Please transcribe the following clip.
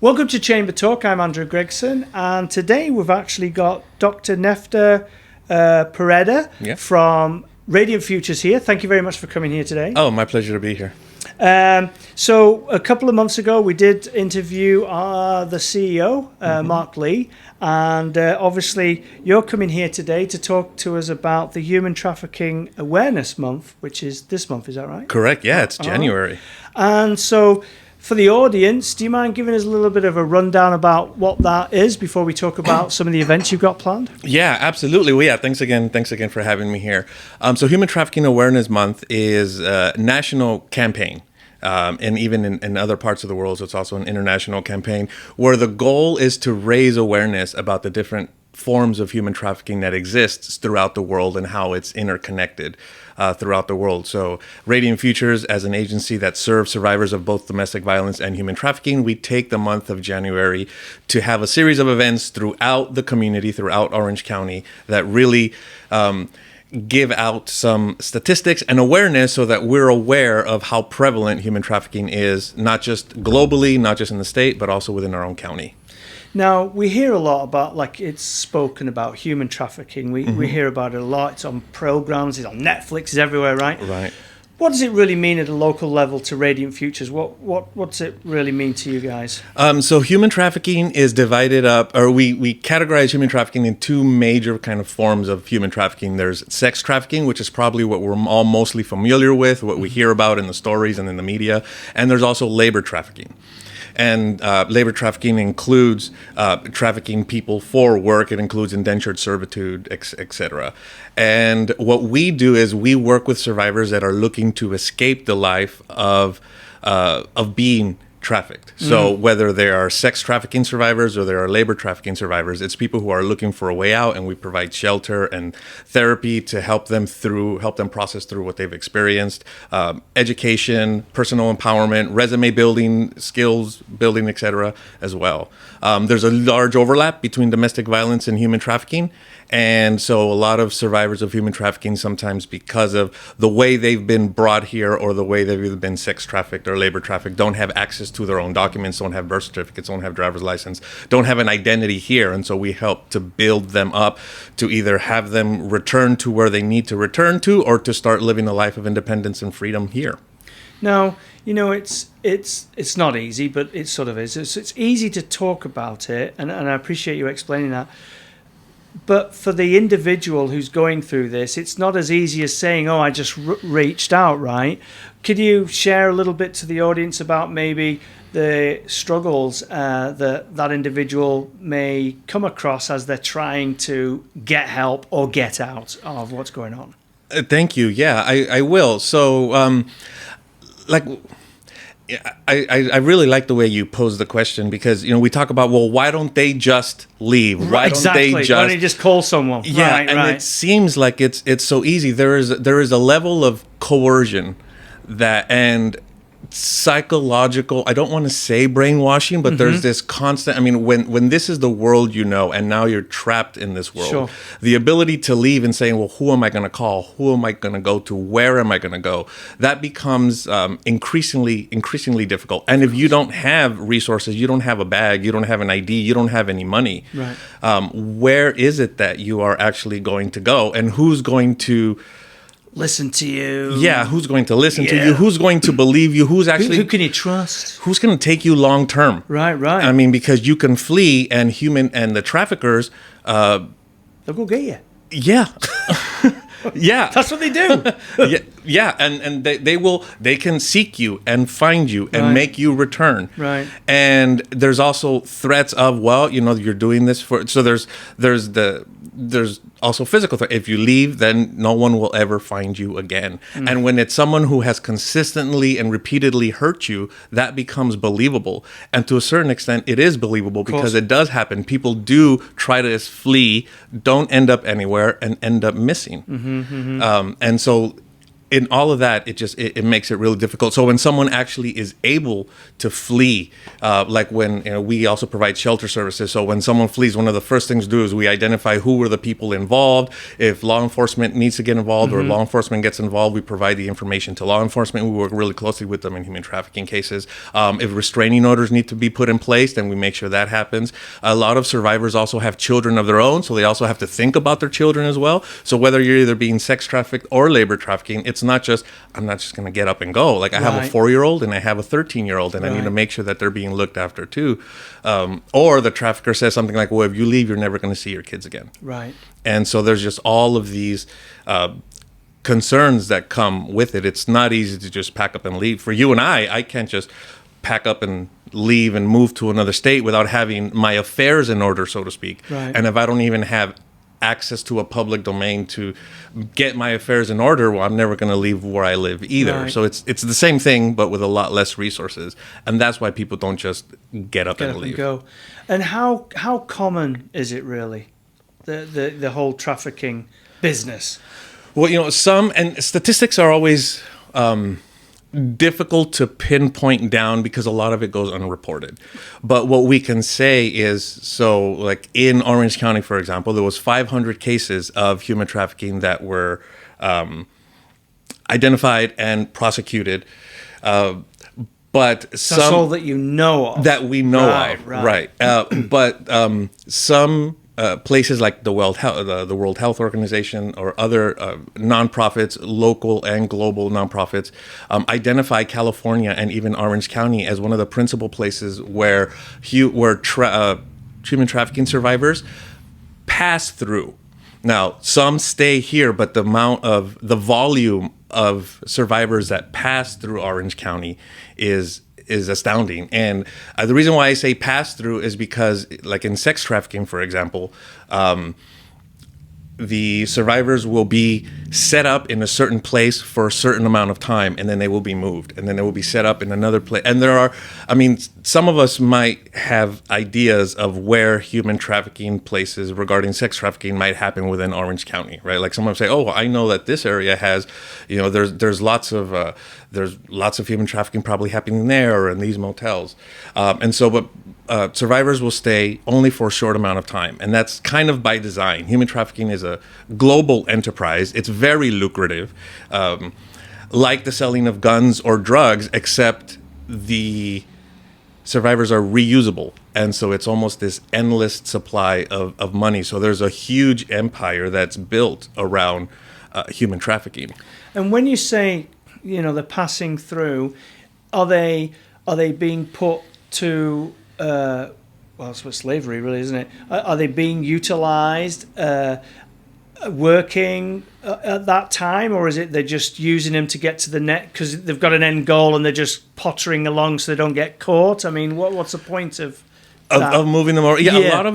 Welcome to Chamber Talk. I'm Andrew Gregson, and today we've actually got Dr. Nefta Pareda from Radiant Futures here. Thank you very much for coming here today. Oh, my pleasure to be here. So a couple of months ago, we did interview the CEO, Mark Lee, and obviously you're coming here today to talk to us about the Human Trafficking Awareness Month, which is this month, is that right? Correct, yeah, it's January. And so for the audience, do you mind giving us a little bit of a rundown about what that is before we talk about some of the events you've got planned? Yeah, absolutely. Well, yeah, thanks again for having me here. So Human Trafficking Awareness Month is a national campaign. And even in other parts of the world, so it's also an international campaign where the goal is to raise awareness about the different forms of human trafficking that exists throughout the world and how it's interconnected throughout the world. So Radiant Futures, as an agency that serves survivors of both domestic violence and human trafficking, we take the month of January to have a series of events throughout the community, throughout Orange County, that really give out some statistics and awareness so that we're aware of how prevalent human trafficking is, not just globally, not just in the state, but also within our own county. Now, we hear a lot about, like, it's spoken about human trafficking. We hear about it a lot. It's on programs, it's on Netflix, it's everywhere, right? Right. What does it really mean at a local level to Radiant Futures? What's it really mean to you guys? So human trafficking is divided up, or we categorize human trafficking in two major kind of forms of human trafficking. There's sex trafficking, which is probably what we're all mostly familiar with, what we hear about in the stories and in the media. And there's also labor trafficking. And labor trafficking includes trafficking people for work. It includes indentured servitude, etc. And what we do is we work with survivors that are looking to escape the life of being trafficked. So whether they are sex trafficking survivors or they are labor trafficking survivors, it's people who are looking for a way out, and we provide shelter and therapy to help them process through what they've experienced, education, personal empowerment, resume building, skills building, etc. as well. There's a large overlap between domestic violence and human trafficking. And so a lot of survivors of human trafficking, sometimes because of the way they've been brought here or the way they've either been sex trafficked or labor trafficked, don't have access to their own documents, don't have birth certificates, don't have driver's license, don't have an identity here. And so we help to build them up to either have them return to where they need to return to, or to start living a life of independence and freedom here. Now, you know, it's not easy, but it sort of is. It's easy to talk about it, and I appreciate you explaining that. But for the individual who's going through this, it's not as easy as saying, oh, I just reached out, right? Could you share a little bit to the audience about maybe the struggles that individual may come across as they're trying to get help or get out of what's going on? Thank you. Yeah, I will. So, I really like the way you pose the question, because, you know, we talk about, well, why don't they just leave? Why don't they just call someone? Yeah, right, and it seems like it's so easy. There is a level of coercion and psychological, I don't want to say brainwashing, but there's this constant, I mean, when this is the world you know, and now you're trapped in this world, the ability to leave and saying, well, who am I going to call? Who am I going to go to? Where am I going to go? That becomes increasingly difficult. And if you don't have resources, you don't have a bag, you don't have an ID, you don't have any money, where is it that you are actually going to go? And who's going to listen to you? Yeah, who's going to listen to you? Who's going to believe you? Who can you trust? Who's going to take you long term? Right. I mean, because you can flee, and the traffickers, they'll go get you. Yeah. Yeah, that's what they do. and they can seek you and find you and make you return. Right. And there's also threats of, well, you know, you're doing this for. So there's also physical threat. If you leave, then no one will ever find you again. And when it's someone who has consistently and repeatedly hurt you, that becomes believable. And to a certain extent, it is believable because it does happen. People do try to flee, don't end up anywhere, and end up missing. And so in all of that, it makes it really difficult. So when someone actually is able to flee, like when we also provide shelter services. So when someone flees, one of the first things to do is we identify who were the people involved. If law enforcement needs to get involved or law enforcement gets involved, we provide the information to law enforcement. We work really closely with them in human trafficking cases. If restraining orders need to be put in place, then we make sure that happens. A lot of survivors also have children of their own, so they also have to think about their children as well. So whether you're either being sex trafficked or labor trafficking, it's not just, I'm not just going to get up and go. Like I have a 4-year-old and I have a 13-year-old, and I need to make sure that they're being looked after too. Or the trafficker says something like, well, if you leave, you're never going to see your kids again. Right. And so there's just all of these concerns that come with it. It's not easy to just pack up and leave. For you and I can't just pack up and leave and move to another state without having my affairs in order, so to speak. Right. And if I don't even have access to a public domain to get my affairs in order, well, I'm never going to leave where I live either. Right. So it's the same thing, but with a lot less resources. And that's why people don't just get up and leave. And go. And how common is it really, the whole trafficking business? Well, some, and statistics are always difficult to pinpoint down because a lot of it goes unreported. But what we can say is, so like in Orange County, for example, there was 500 cases of human trafficking that were identified and prosecuted. But That's all that you know of. That we know of, right. But some places like the World Health Organization or other nonprofits, local and global nonprofits, identify California and even Orange County as one of the principal places where human trafficking survivors pass through. Now, some stay here, but the volume of survivors that pass through Orange County is astounding. And the reason why I say pass through is because, like in sex trafficking, for example, the survivors will be set up in a certain place for a certain amount of time, and then they will be moved, and then they will be set up in another place. And some of us might have ideas of where human trafficking places regarding sex trafficking might happen within Orange County, right? Like someone would say, oh, I know that this area has, there's lots of human trafficking probably happening there or in these motels. But survivors will stay only for a short amount of time. And that's kind of by design. Human trafficking is a global enterprise. It's very lucrative, like the selling of guns or drugs, except the survivors are reusable. And so it's almost this endless supply of money. So there's a huge empire that's built around human trafficking. And when you say, they're passing through, are they being put to... well, it's slavery, really, isn't it? Are they being utilized, working at that time, or is it they're just using them to get to the net because they've got an end goal and they're just pottering along so they don't get caught? I mean, what's the point of moving them over? Yeah, a lot of